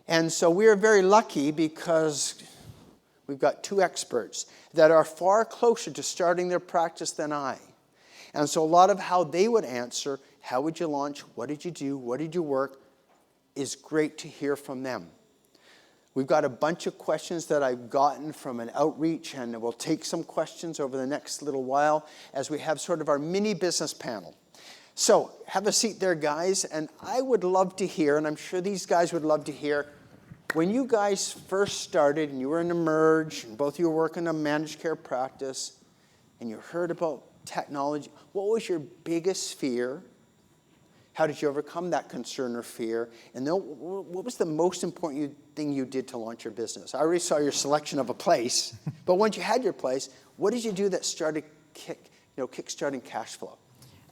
And so we are very lucky because we've got two experts that are far closer to starting their practice than I. And so a lot of how they would answer, how would you launch, what did you do, what did you work, is great to hear from them. We've got a bunch of questions that I've gotten from an outreach, and we'll take some questions over the next little while as we have sort of our mini business panel. So have a seat there, guys, and I would love to hear, and I'm sure these guys would love to hear, when you guys first started and you were in Emerge, and both of you were working in a managed care practice, and you heard about technology, what was your biggest fear? How did you overcome that concern or fear? And then what was the most important thing you did to launch your business? I already saw your selection of a place, but once you had your place, what did you do that started kickstarting cash flow?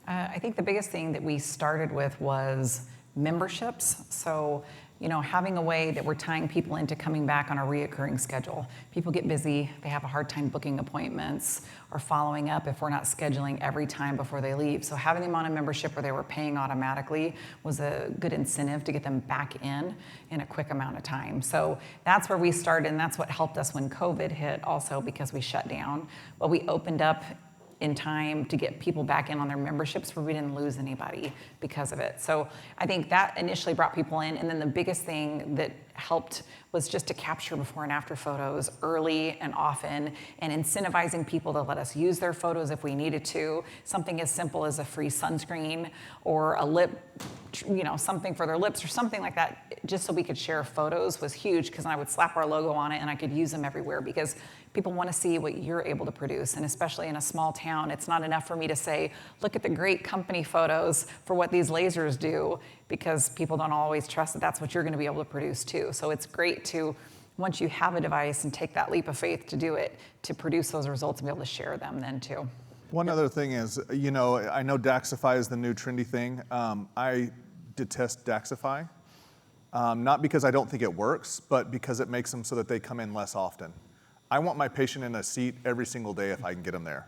I think the biggest thing that we started with was memberships. So, having a way that we're tying people into coming back on a reoccurring schedule. People get busy, they have a hard time booking appointments or following up if we're not scheduling every time before they leave. So having them on a membership where they were paying automatically was a good incentive to get them back in a quick amount of time. So that's where we started, and that's what helped us when COVID hit also, because we shut down. But we opened up in time to get people back in on their memberships where we didn't lose anybody because of it. So I think that initially brought people in, and then the biggest thing that helped was just to capture before and after photos early and often, and incentivizing people to let us use their photos if we needed to. Something as simple as a free sunscreen or a lip, something for their lips or something like that, just so we could share photos was huge, because I would slap our logo on it and I could use them everywhere, because people want to see what you're able to produce. And especially in a small town, it's not enough for me to say, look at the great company photos for what these lasers do, because people don't always trust that that's what you're going to be able to produce too. So it's great to, once you have a device and take that leap of faith to do it, to produce those results and be able to share them then too. One other thing is, I know Daxify is the new trendy thing. I detest Daxify, not because I don't think it works, but because it makes them so that they come in less often. I want my patient in a seat every single day if I can get them there.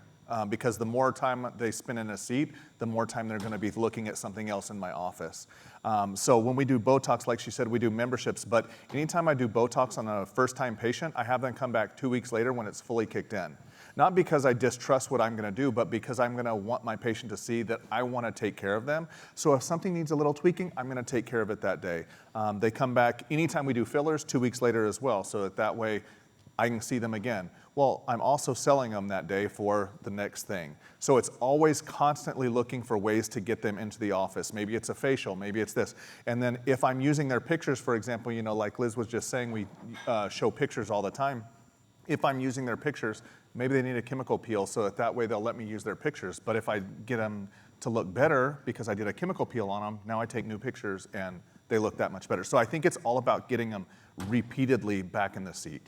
Because the more time they spend in a seat, the more time they're going to be looking at something else in my office. So when we do Botox, like she said, we do memberships, but anytime I do Botox on a first-time patient, I have them come back 2 weeks later when it's fully kicked in. Not because I distrust what I'm going to do, but because I'm going to want my patient to see that I want to take care of them. So if something needs a little tweaking, I'm going to take care of it that day. They come back anytime we do fillers 2 weeks later as well, so that way I can see them again. Well, I'm also selling them that day for the next thing. So it's always constantly looking for ways to get them into the office. Maybe it's a facial, maybe it's this. And then if I'm using their pictures, for example, like Liz was just saying, we show pictures all the time. If I'm using their pictures, maybe they need a chemical peel, so that way they'll let me use their pictures. But if I get them to look better because I did a chemical peel on them, now I take new pictures and they look that much better. So I think it's all about getting them repeatedly back in the seat.